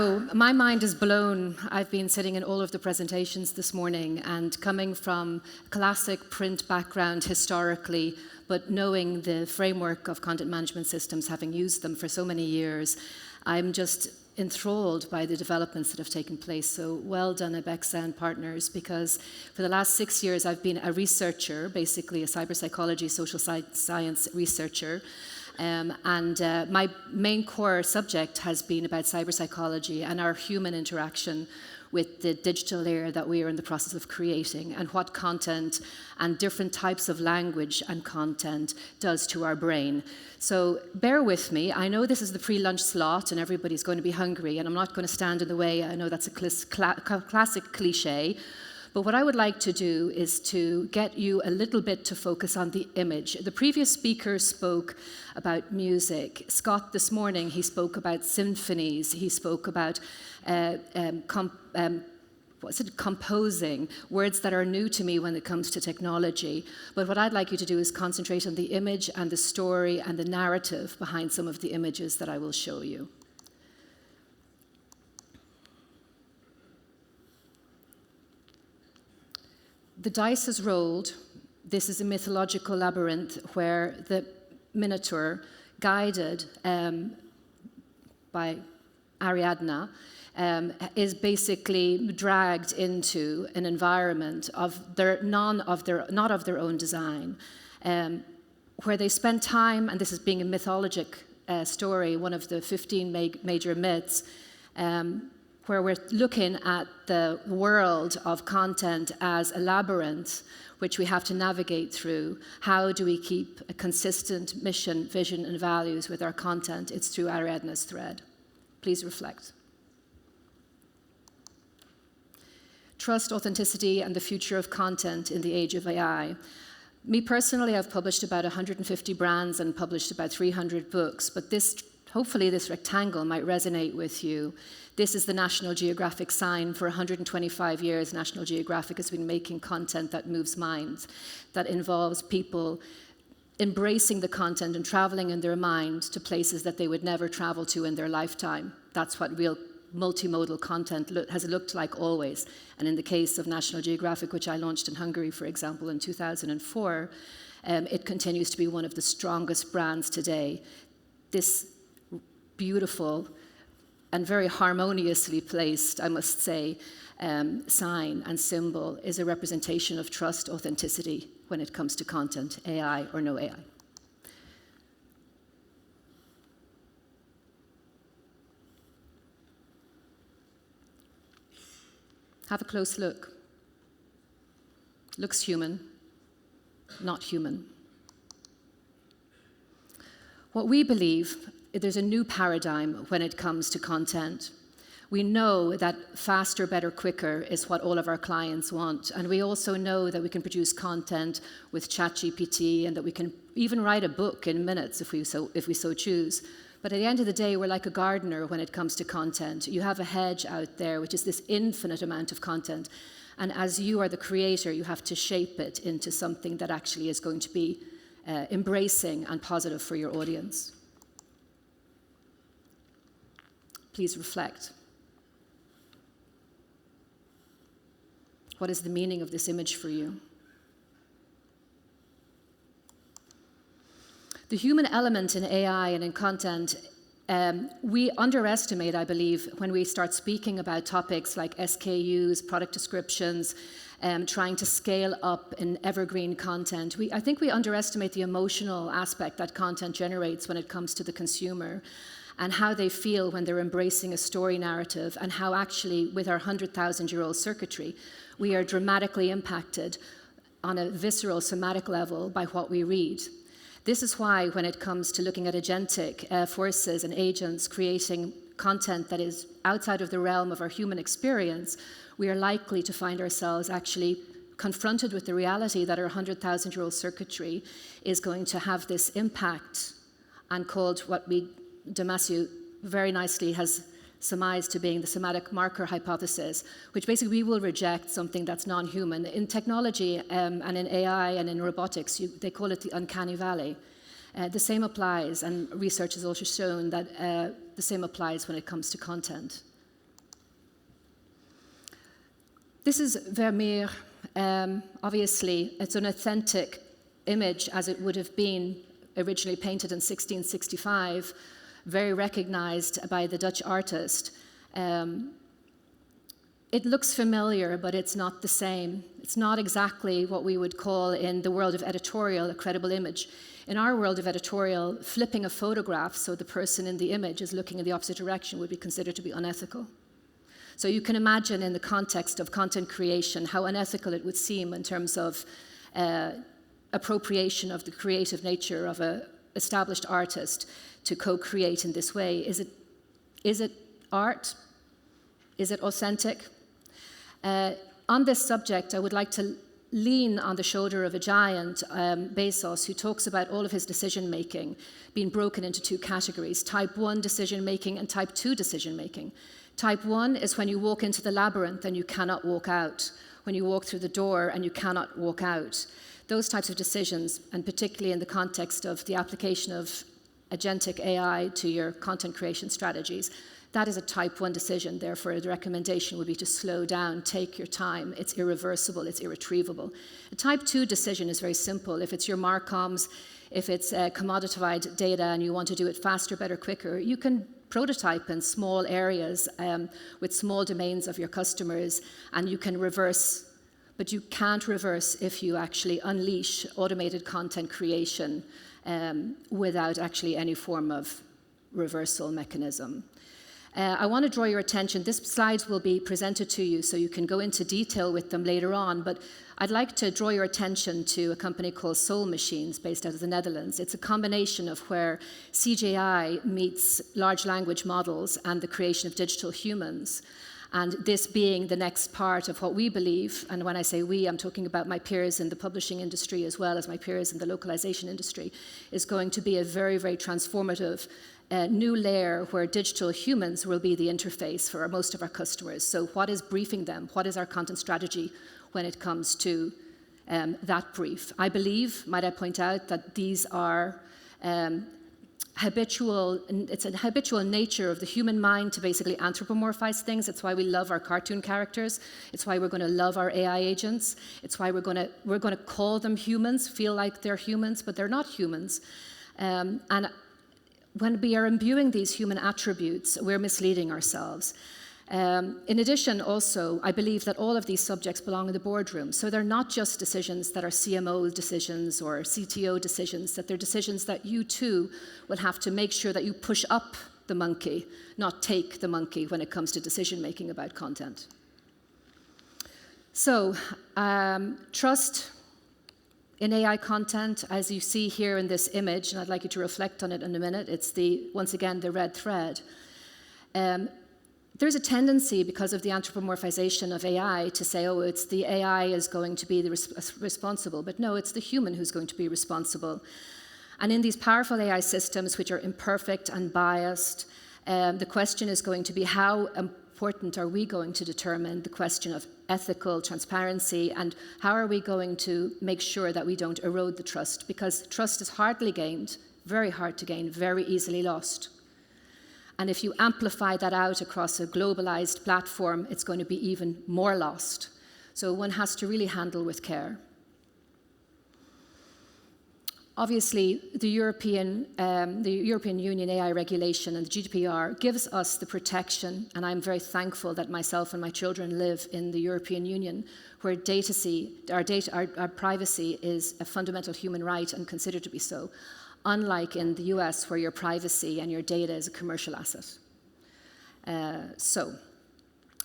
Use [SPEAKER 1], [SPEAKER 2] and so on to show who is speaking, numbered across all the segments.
[SPEAKER 1] So my mind is blown. I've been sitting in all of the presentations this morning, and coming from a classic print background historically, but knowing the framework of content management systems, having used them for so many years, I'm just enthralled by the developments that have taken place. So well done, Ibexa and partners, because for the last 6 years I've been a researcher, basically a cyberpsychology, social science researcher. My main core subject has been about cyberpsychology and our human interaction with the digital layer that we are in the process of creating, and what content and different types of language and content does to our brain. So bear with me. I know this is the pre-lunch slot and everybody's going to be hungry, and I'm not going to stand in the way. I know that's a classic cliche. But what I would like to do is to get you a little bit to focus on the image. The previous speaker spoke about music. Scott this morning, he spoke about symphonies. He spoke about composing, words that are new to me when it comes to technology. But what I'd like you to do is concentrate on the image and the story and the narrative behind some of the images that I will show you. The dice is rolled. This is a mythological labyrinth where the Minotaur, guided by Ariadne, is basically dragged into an environment not of their own design, where they spend time, and this is being a mythologic story, one of the 15 major myths, where we're looking at the world of content as a labyrinth which we have to navigate through. How do we keep a consistent mission, vision, and values with our content? It's through Ariadne's thread. Please reflect. Trust, authenticity, and the future of content in the age of AI. Me personally, I've published about 150 brands and published about 300 books, but hopefully this rectangle might resonate with you. This is the National Geographic sign. For 125 years, National Geographic has been making content that moves minds, that involves people embracing the content and traveling in their mind to places that they would never travel to in their lifetime. That's what real multimodal content has looked like always. And in the case of National Geographic, which I launched in Hungary, for example, in 2004, it continues to be one of the strongest brands today. This beautiful and very harmoniously placed, I must say, sign and symbol is a representation of trust, authenticity when it comes to content, AI or no AI. Have a close look. Looks human, not human. What we believe, there's a new paradigm when it comes to content. We know that faster, better, quicker is what all of our clients want. And we also know that we can produce content with ChatGPT, and that we can even write a book in minutes if we so choose. But at the end of the day, we're like a gardener when it comes to content. You have a hedge out there, which is this infinite amount of content. And as you are the creator, you have to shape it into something that actually is going to be embracing and positive for your audience. Please reflect. What is the meaning of this image for you? The human element in AI and in content, we underestimate, I believe, when we start speaking about topics like SKUs, product descriptions, trying to scale up in evergreen content. I think we underestimate the emotional aspect that content generates when it comes to the consumer, and how they feel when they're embracing a story narrative, and how actually, with our 100,000-year-old circuitry, we are dramatically impacted on a visceral, somatic level by what we read. This is why, when it comes to looking at agentic forces and agents creating content that is outside of the realm of our human experience, we are likely to find ourselves actually confronted with the reality that our 100,000-year-old circuitry is going to have this impact, and called what Damasio very nicely has surmised to being the somatic marker hypothesis, which basically we will reject something that's non-human. In technology and in AI and in robotics, they call it the uncanny valley. The same applies, and research has also shown that the same applies when it comes to content. This is Vermeer. Obviously, it's an authentic image as it would have been originally painted in 1665, very recognized by the Dutch artist. It looks familiar, but it's not the same. It's not exactly what we would call in the world of editorial a credible image. In our world of editorial, flipping a photograph so the person in the image is looking in the opposite direction would be considered to be unethical. So you can imagine in the context of content creation how unethical it would seem in terms of appropriation of the creative nature of an established artist to co-create in this way. Is it art? Is it authentic? On this subject, I would like to lean on the shoulder of a giant, Bezos, who talks about all of his decision-making being broken into two categories, type 1 decision-making and type 2 decision-making. Type 1 is when you walk into the labyrinth and you cannot walk out, when you walk through the door and you cannot walk out. Those types of decisions, and particularly in the context of the application of agentic AI to your content creation strategies, that is a type 1 decision. Therefore, the recommendation would be to slow down, take your time. It's irreversible, it's irretrievable. A type 2 decision is very simple. If it's your Marcoms, if it's commodified data and you want to do it faster, better, quicker, you can prototype in small areas with small domains of your customers, and you can reverse, but you can't reverse if you actually unleash automated content creation without actually any form of reversal mechanism. I want to draw your attention. These slides will be presented to you so you can go into detail with them later on, but I'd like to draw your attention to a company called Soul Machines based out of the Netherlands. It's a combination of where CGI meets large language models and the creation of digital humans. And this being the next part of what we believe, and when I say we, I'm talking about my peers in the publishing industry as well as my peers in the localization industry, is going to be a very, very transformative new layer where digital humans will be the interface for most of our customers. So what is briefing them? What is our content strategy when it comes to that brief? I believe, might I point out, that these are it's a habitual nature of the human mind to basically anthropomorphize things. It's why we love our cartoon characters. It's why we're going to love our AI agents. It's why we're going to call them humans, feel like they're humans, but they're not humans. And when we are imbuing these human attributes, we're misleading ourselves. In addition, also, I believe that all of these subjects belong in the boardroom. So they're not just decisions that are CMO decisions or CTO decisions, that they're decisions that you too will have to make sure that you push up the monkey, not take the monkey when it comes to decision-making about content. So, trust in AI content, as you see here in this image, and I'd like you to reflect on it in a minute, it's once again, the red thread. There's a tendency, because of the anthropomorphization of AI, to say, oh, it's the AI is going to be responsible. But no, it's the human who's going to be responsible. And in these powerful AI systems, which are imperfect and biased, the question is going to be how important are we going to determine the question of ethical transparency, and how are we going to make sure that we don't erode the trust? Because trust is hardly gained, very hard to gain, very easily lost. And if you amplify that out across a globalized platform, it's going to be even more lost. So one has to really handle with care. Obviously, the European Union AI regulation and the GDPR gives us the protection, and I'm very thankful that myself and my children live in the European Union, where our privacy is a fundamental human right and considered to be so, unlike in the US, where your privacy and your data is a commercial asset. So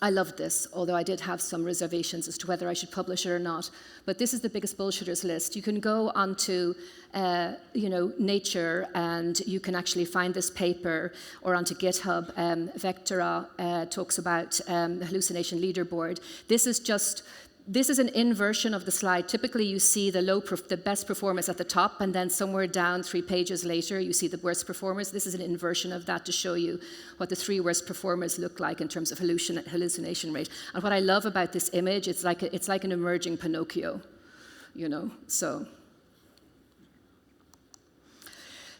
[SPEAKER 1] I loved this, although I did have some reservations as to whether I should publish it or not. But this is the biggest bullshitters list. You can go onto Nature, and you can actually find this paper, or onto GitHub. Vectora talks about the hallucination leaderboard. This is an inversion of the slide. Typically, you see the best performers at the top, and then somewhere down 3 pages later, you see the worst performers. This is an inversion of that to show you what the 3 worst performers look like in terms of hallucination rate. And what I love about this image, it's like an emerging Pinocchio,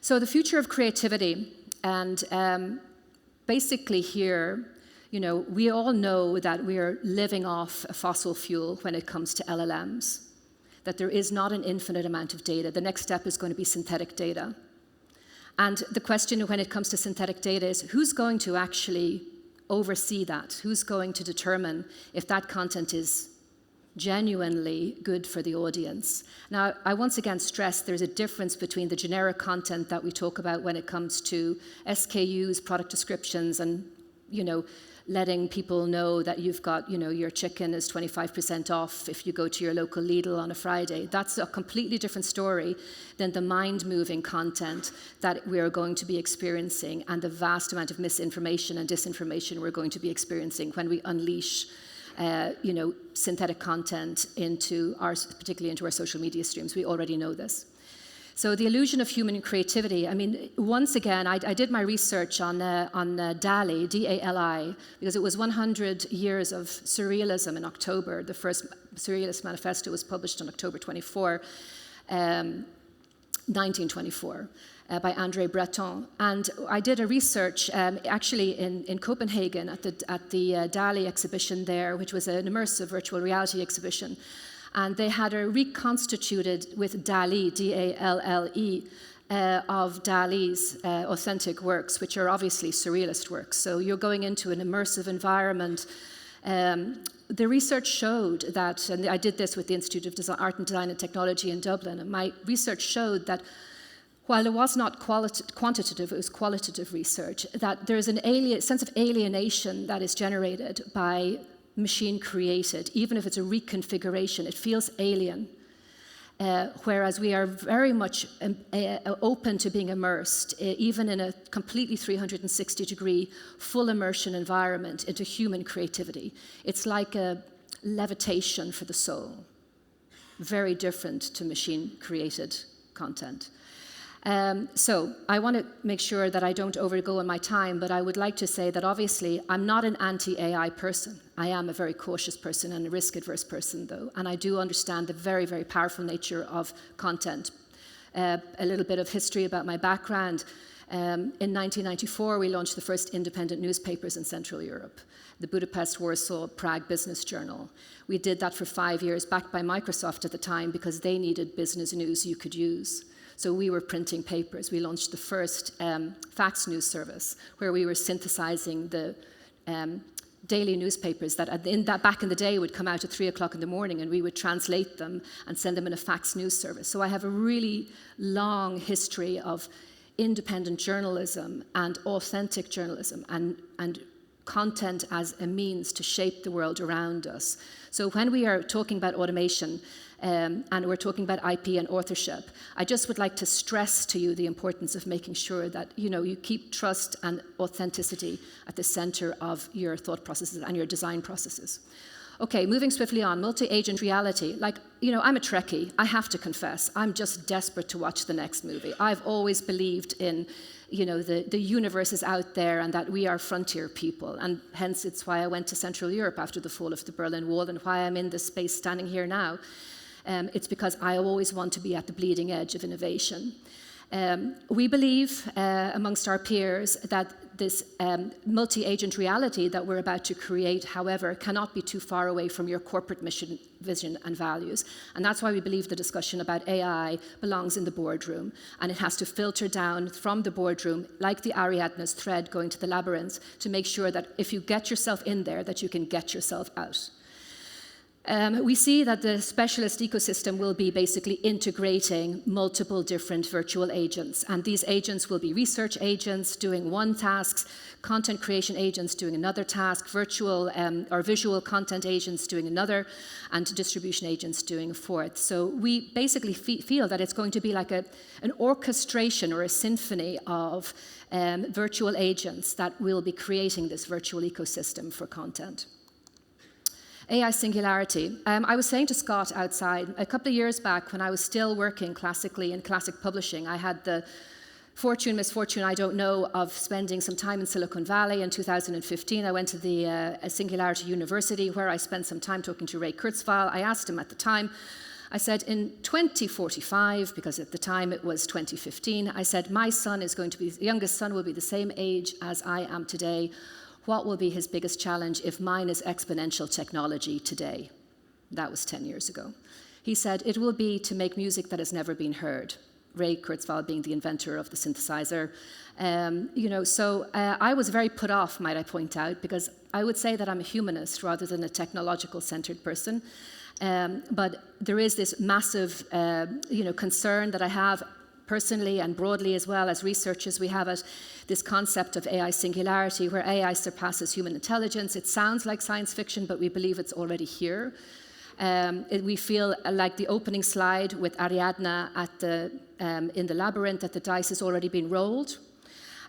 [SPEAKER 1] So the future of creativity, and basically here, we all know that we are living off a fossil fuel when it comes to LLMs, that there is not an infinite amount of data. The next step is going to be synthetic data. And the question when it comes to synthetic data is, who's going to actually oversee that? Who's going to determine if that content is genuinely good for the audience? Now, I once again stress there's a difference between the generic content that we talk about when it comes to SKUs, product descriptions, and, letting people know that you've got, your chicken is 25% off if you go to your local Lidl on a Friday. That's a completely different story than the mind-moving content that we are going to be experiencing and the vast amount of misinformation and disinformation we're going to be experiencing when we unleash synthetic content particularly into our social media streams. We already know this. So the illusion of human creativity. I mean, once again, I did my research on DALI, D-A-L-I, because it was 100 years of surrealism in October. The first Surrealist Manifesto was published on October 24, 1924. By André Breton. And I did a research actually in Copenhagen at the DALI exhibition there, which was an immersive virtual reality exhibition. And they had a reconstituted with DALI, D-A-L-L-E, of Dali's authentic works, which are obviously surrealist works. So you're going into an immersive environment. The research showed that, and I did this with the Institute of Art and Design and Technology in Dublin, and my research showed that while it was not quantitative, it was qualitative research, that there's a sense of alienation that is generated by machine-created. Even if it's a reconfiguration, it feels alien. Whereas we are very much open to being immersed, even in a completely 360-degree, full immersion environment into human creativity. It's like a levitation for the soul. Very different to machine-created content. So I want to make sure that I don't overgo in my time, but I would like to say that obviously I'm not an anti-AI person. I am a very cautious person and a risk-averse person, though, and I do understand the very, very powerful nature of content. A little bit of history about my background. In 1994, we launched the first independent newspapers in Central Europe, the Budapest, Warsaw, Prague Business Journal. We did that for 5 years, backed by Microsoft at the time, because they needed business news you could use. So we were printing papers. We launched the first fax news service, where we were synthesizing the daily newspapers that back in the day would come out at 3 o'clock in the morning, and we would translate them and send them in a fax news service. So I have a really long history of independent journalism and authentic journalism and content as a means to shape the world around us. So when we are talking about automation, and we're talking about IP and authorship, I just would like to stress to you the importance of making sure that you keep trust and authenticity at the center of your thought processes and your design processes. Okay, moving swiftly on, multi-agent reality. I'm a Trekkie, I have to confess. I'm just desperate to watch the next movie. I've always believed in the universe is out there and that we are frontier people. And hence it's why I went to Central Europe after the fall of the Berlin Wall and why I'm in this space standing here now. It's because I always want to be at the bleeding edge of innovation. We believe, amongst our peers, that this multi-agent reality that we're about to create, however, cannot be too far away from your corporate mission, vision, and values. And that's why we believe the discussion about AI belongs in the boardroom, and it has to filter down from the boardroom, like the Ariadne's thread going to the labyrinth, to make sure that if you get yourself in there, that you can get yourself out. We see that the specialist ecosystem will be basically integrating multiple different virtual agents. And these agents will be research agents doing one task, content creation agents doing another task, virtual or visual content agents doing another, and distribution agents doing a fourth. So we basically feel that it's going to be like an orchestration or a symphony of virtual agents that will be creating this virtual ecosystem for content. AI singularity. I was saying to Scott outside, a couple of years back when I was still working classically in classic publishing, I had the misfortune, I don't know, of spending some time in Silicon Valley in 2015. I went to the Singularity University where I spent some time talking to Ray Kurzweil. I asked him at the time, I said, in 2045, because at the time it was 2015, I said, my son is going to be, the youngest son will be the same age as I am today. what will be his biggest challenge if mine is exponential technology today? That was 10 years ago. He said, it will be to make music that has never been heard. Ray Kurzweil being the inventor of the synthesizer. I was very put off, might I point out, because I would say that I'm a humanist rather than a technological-centered person. But there is this massive, concern that I have personally and broadly as well as researchers. We have this concept of AI singularity, where AI surpasses human intelligence. It sounds like science fiction, but we believe it's already here. We feel like the opening slide with Ariadne in the labyrinth, that the dice has already been rolled.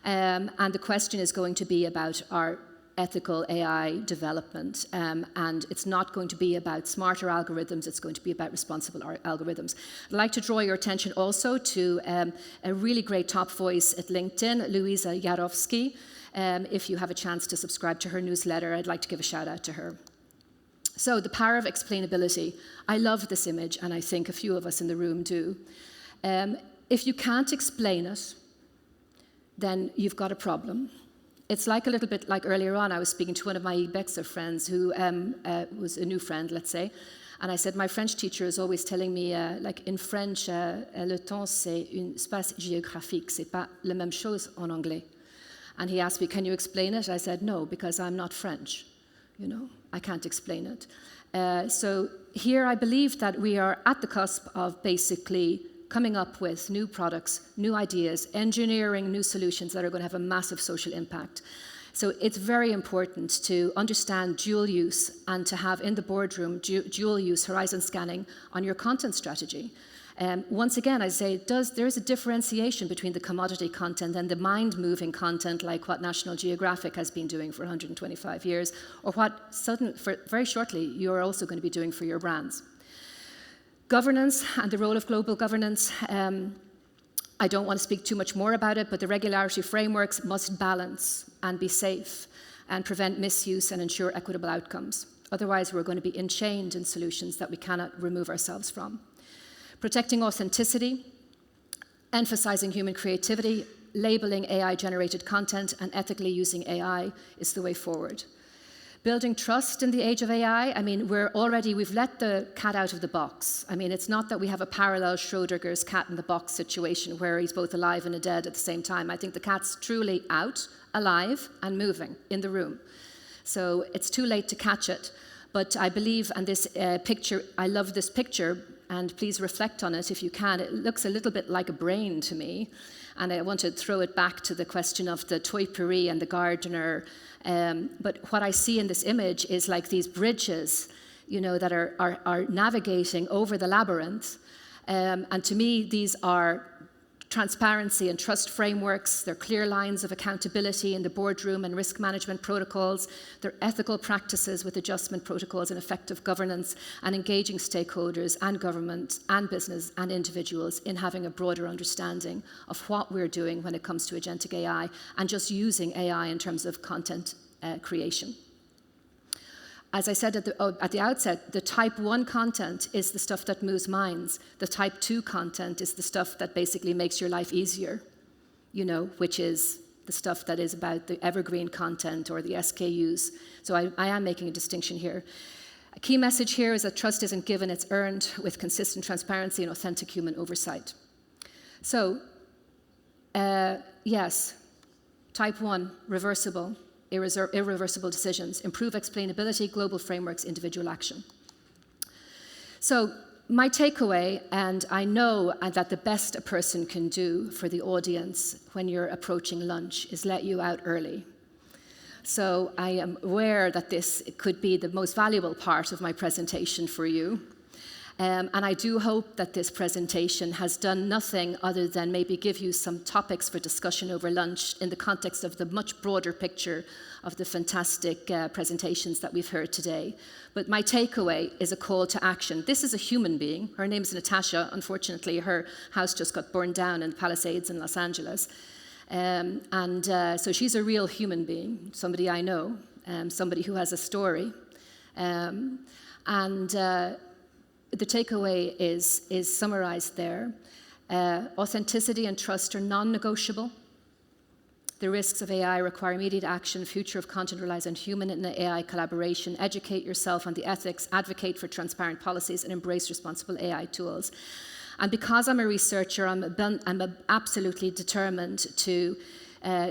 [SPEAKER 1] And the question is going to be about our ethical AI development. And it's not going to be about smarter algorithms, it's going to be about responsible algorithms. I'd like to draw your attention also to a really great top voice at LinkedIn, Louisa Jarowski. If you have a chance to subscribe to her newsletter, I'd like to give a shout out to her. So the power of explainability. I love this image, and I think a few of us in the room do. If you can't explain it, then you've got a problem. It's like a little bit like earlier on, I was speaking to one of my Ibexa friends who was a new friend, let's say, and I said, my French teacher is always telling me, like in French, le temps c'est un espace géographique, c'est pas la même chose en anglais. And he asked me, can you explain it? I said, no, because I'm not French. I can't explain it. So here I believe that we are at the cusp of basically coming up with new products, new ideas, engineering new solutions that are going to have a massive social impact. So it's very important to understand dual use and to have in the boardroom dual use horizon scanning on your content strategy. Once again, I say there is a differentiation between the commodity content and the mind-moving content, like what National Geographic has been doing for 125 years, or what very shortly you're also going to be doing for your brands. Governance and the role of global governance. I don't want to speak too much more about it, but the regulatory frameworks must balance and be safe and prevent misuse and ensure equitable outcomes. Otherwise, we're going to be enchained in solutions that we cannot remove ourselves from. Protecting authenticity, emphasizing human creativity, labeling AI-generated content, and ethically using AI is the way forward. Building trust in the age of AI, we've let the cat out of the box. It's not that we have a parallel Schrödinger's cat in the box situation where he's both alive and dead at the same time. I think the cat's truly out, alive, and moving in the room. So it's too late to catch it. But I believe, and this picture, I love this picture, and please reflect on it if you can. It looks a little bit like a brain to me. And I want to throw it back to the question of the topiary and the gardener. But what I see in this image is like these bridges, that are navigating over the labyrinth. And to me, these are transparency and trust frameworks. They're clear lines of accountability in the boardroom and risk management protocols. They're ethical practices with adjustment protocols and effective governance, and engaging stakeholders and government and business and individuals in having a broader understanding of what we're doing when it comes to agentic AI and just using AI in terms of content creation. As I said at the outset, the type 1 content is the stuff that moves minds. The type 2 content is the stuff that basically makes your life easier, which is the stuff that is about the evergreen content or the SKUs. So I am making a distinction here. A key message here is that trust isn't given, it's earned with consistent transparency and authentic human oversight. So, yes, type 1, reversible. Irreversible decisions, improve explainability, global frameworks, individual action. So my takeaway, and I know that the best a person can do for the audience when you're approaching lunch is let you out early. So I am aware that this could be the most valuable part of my presentation for you. And I do hope that this presentation has done nothing other than maybe give you some topics for discussion over lunch in the context of the much broader picture of the fantastic presentations that we've heard today. But my takeaway is a call to action. This is a human being. Her name is Natasha. Unfortunately, her house just got burned down in the Palisades in Los Angeles. So she's a real human being, somebody I know, somebody who has a story. The takeaway is summarized there. Authenticity and trust are non-negotiable. The risks of AI require immediate action. Future of content relies on human and AI collaboration. Educate yourself on the ethics, advocate for transparent policies, and embrace responsible AI tools. And because I'm a researcher, I'm absolutely determined to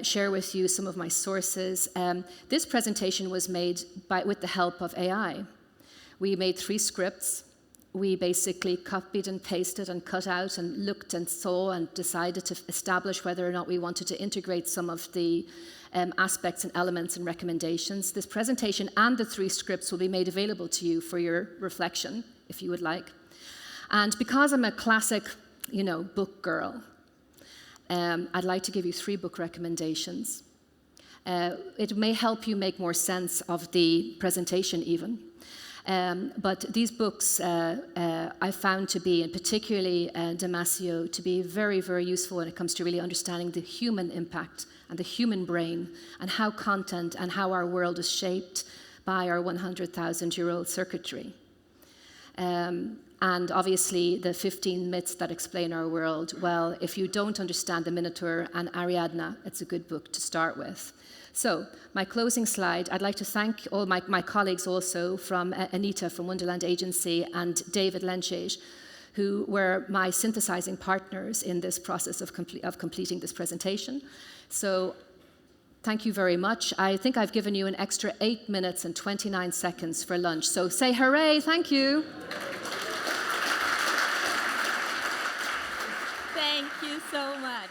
[SPEAKER 1] share with you some of my sources. This presentation was made with the help of AI. We made 3 scripts. We basically copied and pasted and cut out and looked and saw and decided to establish whether or not we wanted to integrate some of the aspects and elements and recommendations. This presentation and the 3 scripts will be made available to you for your reflection, if you would like. And because I'm a classic, book girl, I'd like to give you 3 book recommendations. It may help you make more sense of the presentation even. But these books I found to be, and particularly Damasio, to be very, very useful when it comes to really understanding the human impact and the human brain and how content and how our world is shaped by our 100,000-year-old circuitry. And obviously the 15 myths that explain our world. Well, if you don't understand the Minotaur and Ariadne, it's a good book to start with. So, my closing slide, I'd like to thank all my colleagues also from Anita from Wonderland Agency and David Lenchage, who were my synthesizing partners in this process of completing this presentation. So, thank you very much. I think I've given you an extra 8 minutes and 29 seconds for lunch. So say hooray, thank you.
[SPEAKER 2] Thank you so much.